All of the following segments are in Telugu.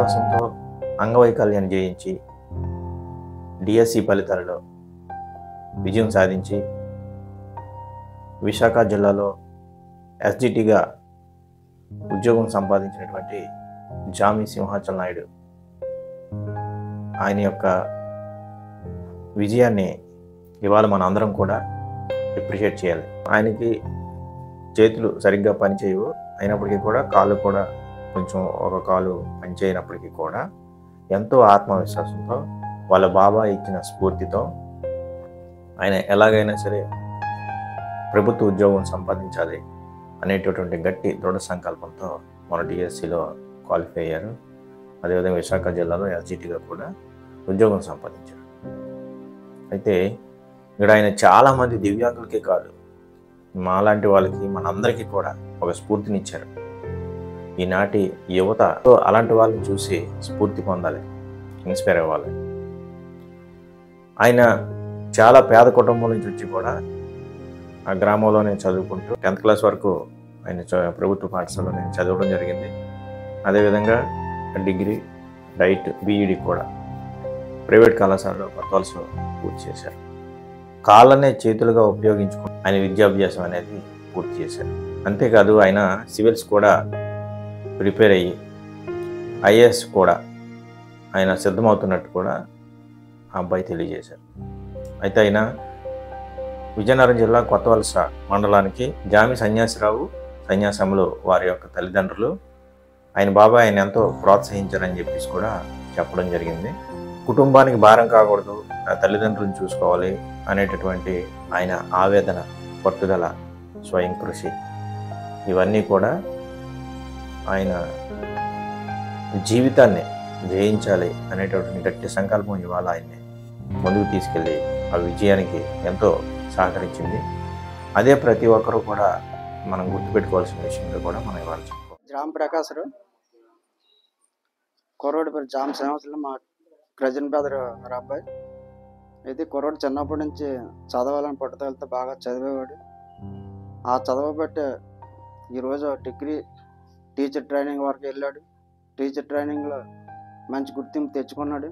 ఆత్మవిశ్వాసంతో అంగవైకల్యాన్ని జయించి డిఎస్సి ఫలితాలలో విజయం సాధించి విశాఖ జిల్లాలో ఎస్జిటిగా ఉద్యోగం సంపాదించినటువంటి జామి సింహాచల్ నాయుడు ఆయన యొక్క విజయాన్ని ఇవాళ మన అందరం కూడా అప్రిషియేట్ చేయాలి. ఆయనకి చేతులు సరిగ్గా పనిచేయవు, అయినప్పటికీ కూడా కాళ్ళు కూడా కొంచెం ఒక కాలు పనిచేయనప్పటికీ కూడా ఎంతో ఆత్మవిశ్వాసంతో వాళ్ళ బాబా ఇచ్చిన స్ఫూర్తితో ఆయన ఎలాగైనా సరే ప్రభుత్వ ఉద్యోగం సంపాదించాలి అనేటటువంటి గట్టి దృఢ సంకల్పంతో మన డిఎస్సిలో క్వాలిఫై అయ్యారు. అదేవిధంగా విశాఖ జిల్లాలో ఎస్జిటిగా కూడా ఉద్యోగం సంపాదించారు. అయితే ఇక్కడ ఆయన చాలామంది దివ్యాంగులకే కాదు, మాలాంటి వాళ్ళకి మనందరికీ కూడా ఒక స్ఫూర్తినిచ్చారు. ఈనాటి యువత అలాంటి వాళ్ళని చూసి స్ఫూర్తి పొందాలి, ఇన్స్పైర్ అవ్వాలి. ఆయన చాలా పేద కుటుంబం నుంచి వచ్చి కూడా ఆ గ్రామంలోనే చదువుకుంటూ 10th క్లాస్ వరకు ఆయన ప్రభుత్వ పాఠశాలలో నేను చదవడం జరిగింది. అదేవిధంగా డిగ్రీ, డైట్, బీఈడి కూడా ప్రైవేట్ కళాశాలలో కొత్త వలసలో పూర్తి చేశారు. కాళ్ళనే చేతులుగా ఉపయోగించుకుని ఆయన విద్యాభ్యాసం అనేది పూర్తి చేశారు. అంతేకాదు ఆయన సివిల్స్ కూడా ప్రిపేర్ అయ్యి ఐఏఎస్ కూడా ఆయన సిద్ధమవుతున్నట్టు కూడా ఆ అబ్బాయి తెలియజేశారు. అయితే ఆయన విజయనగరం జిల్లా కొత్త వలస మండలానికి జామి సన్యాసిరావు సన్యాసములు వారి యొక్క తల్లిదండ్రులు ఆయన బాబాయ్ ఆయన ఎంతో ప్రోత్సహించారని చెప్పేసి కూడా చెప్పడం జరిగింది. కుటుంబానికి భారం కాకూడదు, నా తల్లిదండ్రులను చూసుకోవాలి అనేటటువంటి ఆయన ఆవేదన, పట్టుదల, స్వయం కృషి ఇవన్నీ కూడా ఆయన జీవితాన్ని జయించాలి అనేటటువంటి గట్టి సంకల్పం ఇవాళ ఆయన్ని ముందుకు తీసుకెళ్ళి ఆ విజయానికి ఎంతో సహకరించింది. అదే ప్రతి ఒక్కరూ కూడా మనం గుర్తుపెట్టుకోవాల్సిన విషయంలో కూడా మనం ఇవాళ చెప్పుకోవాలి. జామ్ ప్రకాశరు కుర్రోడు పేరు జామ్ సంవత్సరం మా కజిన్ బ్రదర్ మరి అబ్బాయి. అయితే కుర్రోడు చిన్నప్పటి నుంచి చదవాలని పట్టుదలతో బాగా చదివేవాడు. ఆ చదవబట్టే ఈరోజు డిగ్రీ టీచర్ ట్రైనింగ్ వరకు వెళ్ళాడు. టీచర్ ట్రైనింగ్లో మంచి గుర్తింపు తెచ్చుకున్నాడు.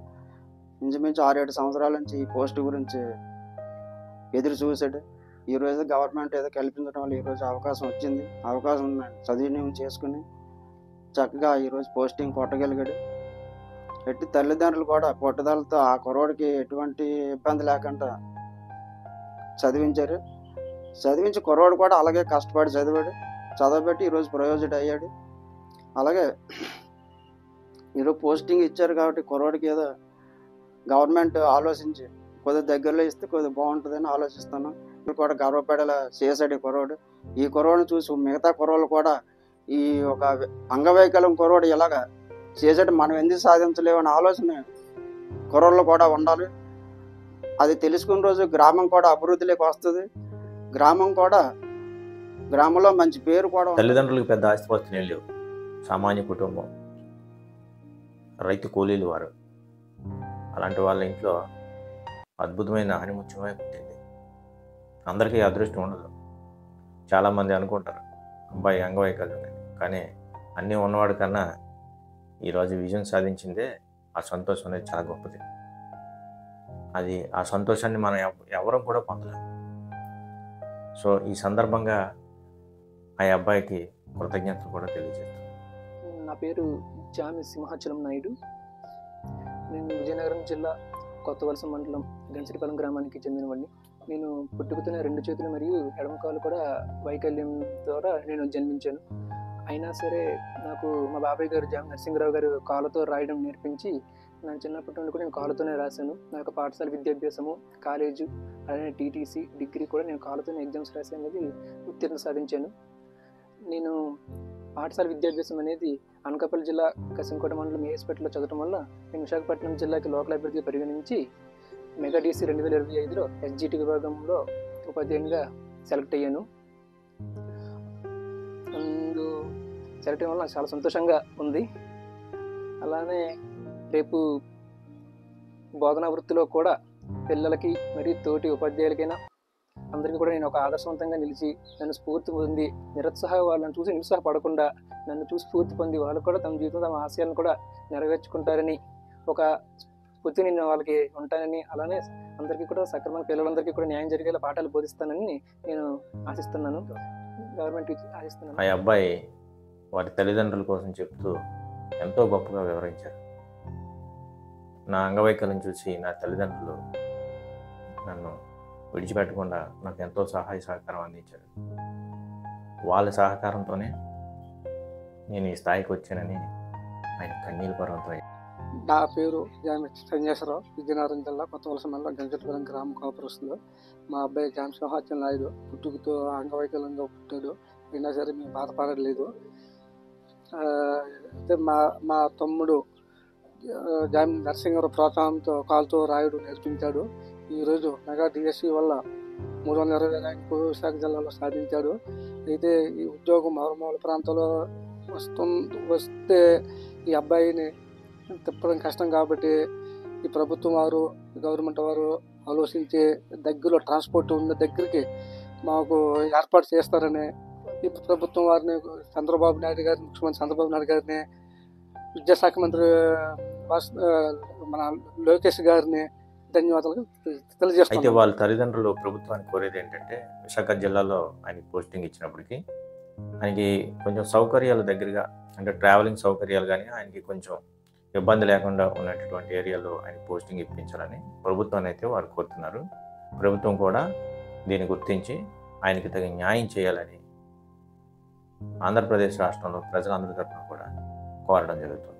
ఇంచుమించు 6-7 సంవత్సరాల నుంచి ఈ పోస్ట్ గురించి ఎదురు చూశాడు. ఈరోజు గవర్నమెంట్ ఏదో కల్పించడం వల్ల ఈరోజు అవకాశం వచ్చింది. అవకాశం సద్వినియోగం చేసుకుని చక్కగా ఈరోజు పోస్టింగ్ కొట్టగలిగాడు. ఎట్టి తల్లిదండ్రులు కూడా పట్టుదలతో ఆ కుర్రోడికి ఎటువంటి ఇబ్బంది లేకుండా చదివించారు. చదివించి కుర్రోడు కూడా అలాగే కష్టపడి చదివాడు. చదవబెట్టి ఈరోజు ప్రయోజకుడు అయ్యాడు. అలాగే ఈరోజు పోస్టింగ్ ఇచ్చారు కాబట్టి కుర్రోడికి ఏదో గవర్నమెంట్ ఆలోచించి కొద్దిగా దగ్గరలో ఇస్తే కొద్దిగా బాగుంటుందని ఆలోచిస్తాను. కూడా గర్వపడేలా చేశాడు ఈ కుర్రోడు. ఈ కుర్రోడిని చూసి మిగతా కుర్రోళ్ళు కూడా ఈ ఒక అంగవైకల్యం కుర్రోడు ఇలాగా చేసాడు, మనం ఎందుకు సాధించలేమనే ఆలోచన కుర్రోళ్ళు కూడా ఉండాలి. అది తెలుసుకున్న రోజు గ్రామం కూడా అభివృద్ధిలోకి వస్తుంది. గ్రామంలో మంచి పేరు కూడా. తల్లిదండ్రులకు పెద్ద ఆస్తిపాస్తులు లేవు, సామాన్య కుటుంబం, రైతు కూలీలు వారు. అలాంటి వాళ్ళ ఇంట్లో అద్భుతమైన ఆణిముత్యమే పుట్టింది. అందరికీ అదృష్టం ఉండదు. చాలామంది అనుకుంటారు అబ్బాయి అంగవైకల్యం, కానీ అన్నీ ఉన్నవాడి కన్నా ఈరోజు విజయం సాధించిందే ఆ సంతోషం అనేది చాలా గొప్పది. అది ఆ సంతోషాన్ని మనం ఎవరం కూడా పొందలేము. సో ఈ సందర్భంగా ఆ అబ్బాయికి కృతజ్ఞతలు కూడా తెలియజేస్తాను. నా పేరు జామి సింహాచలం నాయుడు. నేను విజయనగరం జిల్లా కొత్త వలస మండలం గంసిరిపాలెం గ్రామానికి చెందినవాడిని. నేను పుట్టుకతోనే 2 చేతులు మరియు ఎడమ కాలు కూడా వైకల్యం ద్వారా నేను జన్మించాను. అయినా సరే నాకు మా బాబాయ్ గారు జామి నరసింహరావు గారు కాళ్ళతో రాయడం నేర్పించి నా చిన్నప్పటి నుండి కూడా నేను కాళ్ళతోనే రాశాను. నా యొక్క పాఠశాల విద్యాభ్యాసము, కాలేజు, అలానే టీటీసీ, డిగ్రీ కూడా నేను కాళ్ళతోనే ఎగ్జామ్స్ రాసి అనేది ఉత్తీర్ణ సాధించాను. నేను పాఠశాల విద్యాభ్యాసం అనేది అనకాపల్లి జిల్లా కసింకోట మండలం ఏఎస్పేటలో చదవడం వల్ల నేను విశాఖపట్నం జిల్లాకి లోకల్ అభ్యర్థిగా పరిగణించి మెగా డీసీ 2025లో ఎస్జిటి విభాగంలో ఉపాధ్యాయునిగా సెలెక్ట్ అయ్యాను. సెలెక్ట్ అయ్యడం వల్ల నాకు చాలా సంతోషంగా ఉంది. అలానే రేపు బోధనా వృత్తిలో కూడా పిల్లలకి మరియు తోటి ఉపాధ్యాయులకైనా అందరికీ కూడా నేను ఒక ఆదర్శవంతంగా నిలిచి నన్ను స్ఫూర్తి పొంది వాళ్ళని చూసి నిరుత్సాహపడకుండా నన్ను చూసి స్ఫూర్తి పొంది వాళ్ళు కూడా తమ జీవితంలో తమ ఆశయాలను కూడా నెరవేర్చుకుంటారని ఒక స్ఫూర్తి నేను వాళ్ళకి ఉంటానని, అలానే అందరికీ కూడా సక్రమంగా పిల్లలందరికీ కూడా న్యాయం జరిగేలా పాఠాలు బోధిస్తానని నేను ఆశిస్తున్నాను. గవర్నమెంట్ ఆశిస్తున్నాను. ఆ అబ్బాయి వారి తల్లిదండ్రుల కోసం చెప్తూ ఎంతో గొప్పగా వివరించారు. నా అంగవైకల్యం చూసి నా తల్లిదండ్రులు నన్ను విడిచిపెట్టకుండా నాకు ఎంతో సహాయ సహకారం అందించారు. వాళ్ళ సహకారంతోనే నేను ఈ స్థాయికి వచ్చానని ఆయన కన్నీళ్ళ పర్వంతో. నా పేరు జామి సంజేశ్వరరావు, విజయనగరం జిల్లా కొత్తవలస మండలం గంజటిపురం గ్రామ కాపురస్తులు. మా అబ్బాయి జామి సింహాచలం నాయుడు పుట్టుకతో అంగవైకల్యంగా పుట్టాడు. అయినా సరే మేము బాధపడలేదు. అయితే మా తమ్ముడు జామి నరసింహరావు ప్రోత్సాహంతో కాలుతో రాయుడు నేర్పించాడు. ఈరోజు మెగా డిఎస్సి వల్ల 320 ర్యాంకు విశాఖ జిల్లాలో సాధించాడు. అయితే ఈ ఉద్యోగం మారుమూల ప్రాంతంలో వస్తే ఈ అబ్బాయిని తిప్పడం కష్టం కాబట్టి ఈ ప్రభుత్వం వారు, గవర్నమెంట్ వారు ఆలోచించి దగ్గరలో ట్రాన్స్పోర్ట్ ఉన్న దగ్గరికి మాకు ఏర్పాటు చేస్తారని ఈ ప్రభుత్వం వారిని, చంద్రబాబు నాయుడు గారిని, ముఖ్యమంత్రి చంద్రబాబు నాయుడు గారిని, విద్యాశాఖ మంత్రి మన లోకేష్ గారిని ధన్యవాదాలు తెలియజేస్తాను. అయితే వాళ్ళ తల్లిదండ్రులు ప్రభుత్వానికి కోరేది ఏంటంటే, విశాఖ జిల్లాలో ఆయనకి పోస్టింగ్ ఇచ్చినప్పటికీ ఆయనకి కొంచెం సౌకర్యాలు దగ్గరగా, అంటే ట్రావెలింగ్ సౌకర్యాలు కానీ ఆయనకి కొంచెం ఇబ్బంది లేకుండా ఉన్నటువంటి ఏరియాలో ఆయన పోస్టింగ్ ఇప్పించాలని ప్రభుత్వాన్ని అయితే వారు కోరుతున్నారు. ప్రభుత్వం కూడా దీన్ని గుర్తించి ఆయనకి తగిన న్యాయం చేయాలని ఆంధ్రప్రదేశ్ రాష్ట్రంలో ప్రజలందరి తరఫున కూడా కోరడం జరుగుతుంది.